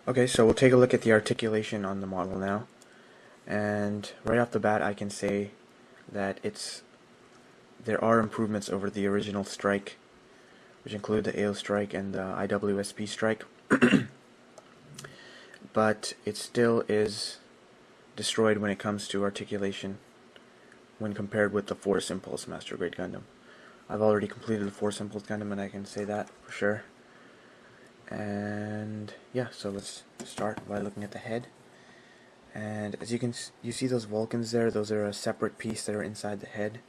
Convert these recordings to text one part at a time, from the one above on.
Okay, so we'll take a look at the articulation on the model now. And right off the bat, I can say that there are improvements over the original strike, which include the AO strike and the IWSP strike. But it still is destroyed when it comes to articulation when compared with the Force Impulse Master Grade Gundam. I've already completed the Force Impulse Gundam, and I can say that for sure. And yeah, so let's start by looking at the head. And as you see those Vulcans there, those are a separate piece that are inside the head.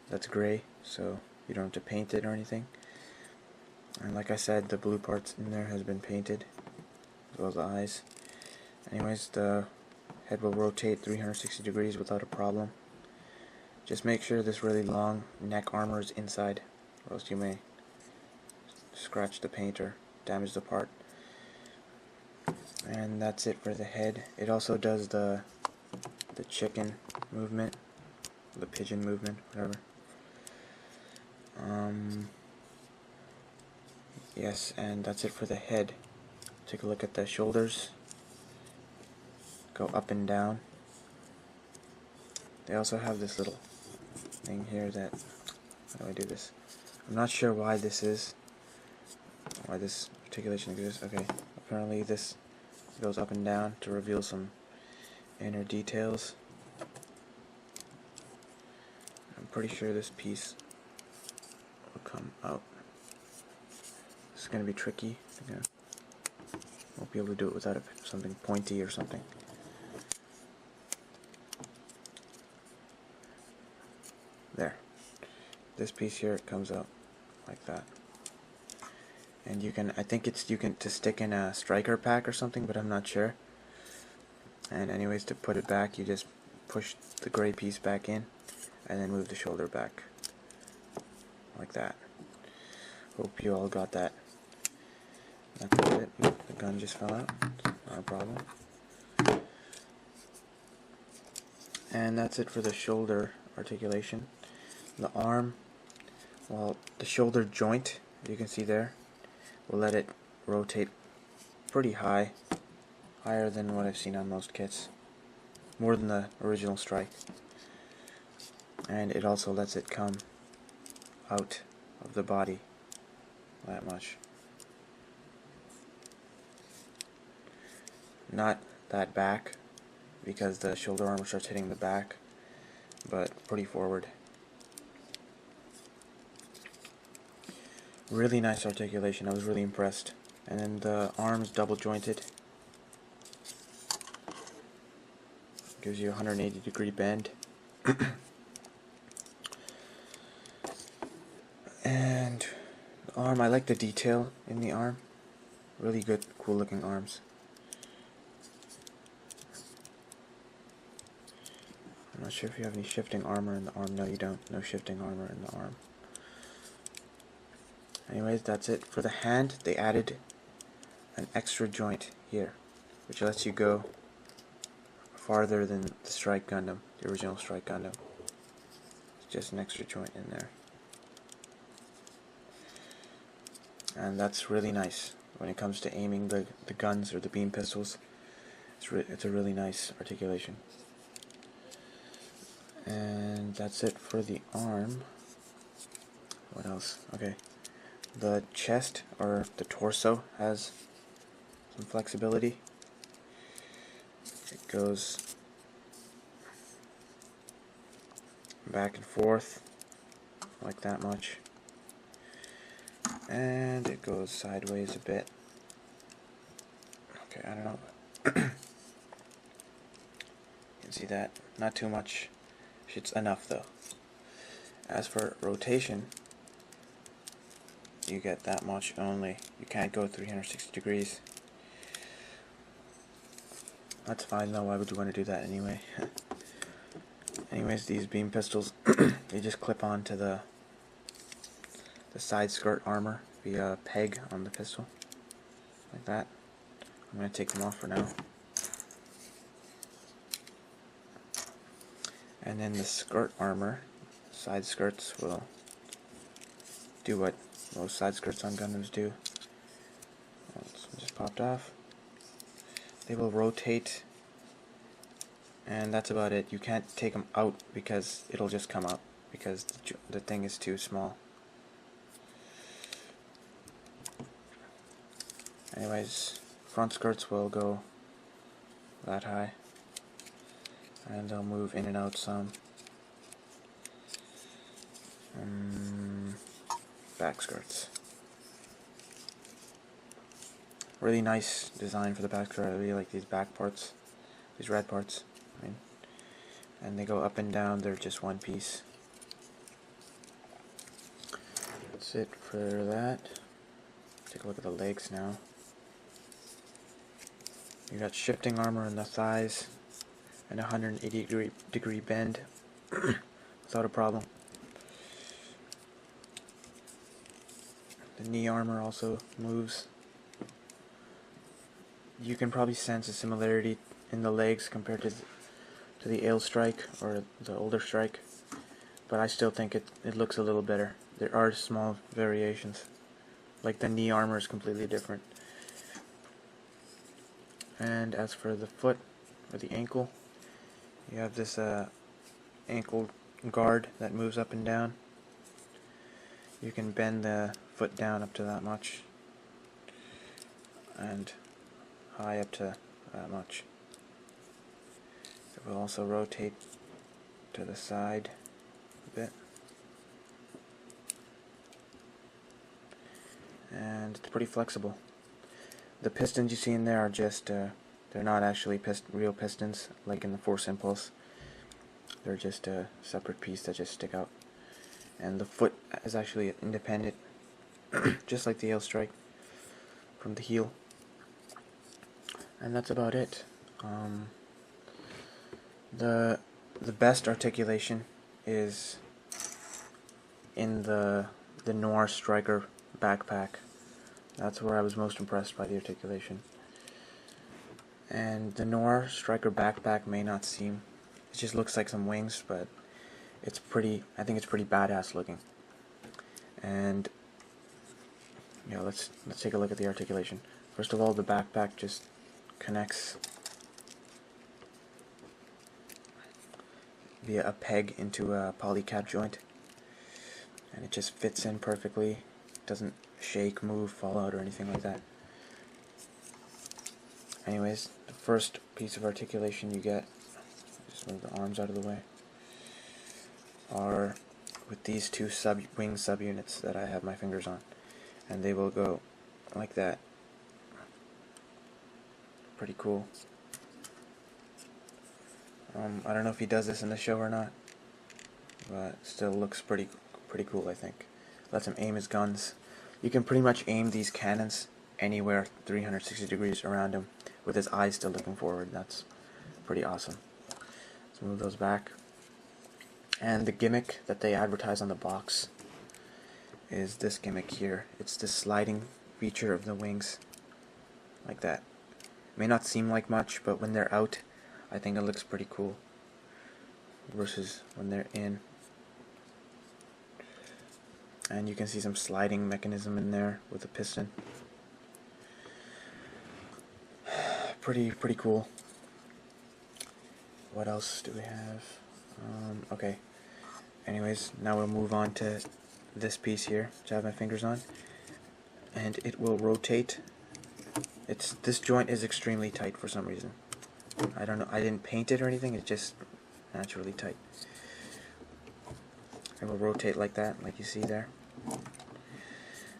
That's gray, so you don't have to paint it or anything. And like I said, the blue parts in there has been painted, as well as the eyes. Anyways, the head will rotate 360 degrees without a problem. Just make sure this really long neck armor is inside, or else you may scratch the paint or damage the part. And that's it for the head. It also does the chicken movement, the pigeon movement, whatever. Yes, and that's it for the head. Take a look at the shoulders. Go up and down. They also have this little thing here that, how do I do this? I'm not sure why this is, why this articulation exists. Okay, apparently this goes up and down to reveal some inner details. I'm pretty sure this piece will come out. This is going to be tricky. Won't be able to do it without something pointy or something. There. This piece here comes out like that. And you can, I think you can to stick in a striker pack or something, but I'm not sure. And anyways, to put it back, you just push the gray piece back in and then move the shoulder back like that. Hope you all got that. That's it. The gun just fell out. Not a problem. And that's it for the shoulder articulation. The arm, well, the shoulder joint, you can see there, we'll let it rotate pretty high, higher than what I've seen on most kits, more than the original strike. And it also lets it come out of the body that much. Not that back, because the shoulder armor starts hitting the back, but pretty forward. Really nice articulation, I was really impressed. And then the arms double jointed. Gives you a 180-degree bend. And the arm, I like the detail in the arm. Really good, cool looking arms. I'm not sure if you have any shifting armor in the arm. No, you don't. No shifting armor in the arm. Anyways, that's it. For the hand, they added an extra joint here, which lets you go farther than the Strike Gundam, the original Strike Gundam. It's just an extra joint in there. And that's really nice when it comes to aiming the guns or the beam pistols. It's a really nice articulation. And that's it for the arm. What else? Okay. The chest, or the torso, has some flexibility. It goes back and forth like that much. And it goes sideways a bit. Okay, I don't know. You can see that. Not too much. It's enough though. As for rotation, you get that much only. You can't go 360 degrees. That's fine though, why would you want to do that anyway? Anyways, these beam pistols, they just clip onto the side skirt armor via a peg on the pistol. Like that. I'm going to take them off for now. And then the skirt armor, side skirts will do what most side skirts on Gundams do. It's just popped off. they will rotate, and that's about it. You can't take them out because it'll just come out because the thing is too small. Anyways, front skirts will go that high, and they'll move in and out some. Back skirts. Really nice design for the back skirt. I really like these back parts, these red parts. I mean, and they go up and down. They're just one piece. That's it for that. Take a look at the legs now. You got shifting armor in the thighs and 180 degree bend without a problem. The knee armor also moves. You can probably sense a similarity in the legs compared to the Ale Strike or the older Strike, but I still think it looks a little better. There are small variations, like the knee armor is completely different. And as for the foot or the ankle, you have this ankle guard that moves up and down. You can bend the foot down up to that much and high up to that much. It will also rotate to the side a bit, and it's pretty flexible. The pistons you see in there are just they're not actually real pistons like in the Force Impulse. They're just a separate piece that just stick out, and the foot is actually independent just like the Ale Strike from the heel. And that's about it. The best articulation is in the Noir Striker backpack. That's where I was most impressed by the articulation. And the Noir Striker backpack may not seem, it just looks like some wings, but it's pretty, I think it's pretty badass looking. And yeah, let's take a look at the articulation. First of all, the backpack just connects via a peg into a polycap joint, and it just fits in perfectly. Doesn't shake, move, fall out, or anything like that. Anyways, the first piece of articulation you get, just move the arms out of the way, are with these two wing subunits that I have my fingers on, and they will go like that. Pretty cool. I don't know if he does this in the show or not, but still looks pretty cool, I think. Lets him aim his guns. You can pretty much aim these cannons anywhere 360 degrees around him with his eyes still looking forward. That's pretty awesome. Let's move those back. And the gimmick that they advertise on the box is this gimmick here. It's this sliding feature of the wings, like that. May not seem like much, but when they're out, I think it looks pretty cool versus when they're in. And you can see some sliding mechanism in there with the piston. Pretty cool. What else do we have? Okay. Anyways, now we'll move on to this piece here, which I have my fingers on, and it will rotate. This joint is extremely tight for some reason. I don't know. I didn't paint it or anything. It's just naturally tight. It will rotate like that, like you see there,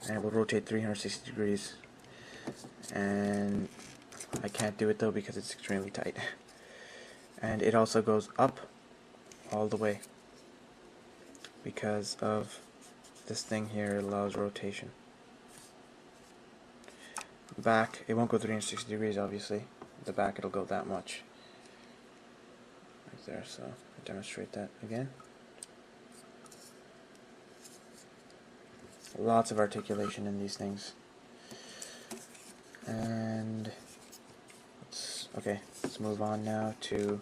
and it will rotate 360 degrees. And I can't do it though because it's extremely tight. And it also goes up all the way because of this thing here. It allows rotation. Back, it won't go 360 degrees obviously. The back, it'll go that much right there. So I'll demonstrate that again. Lots of articulation in these things. And let's move on now to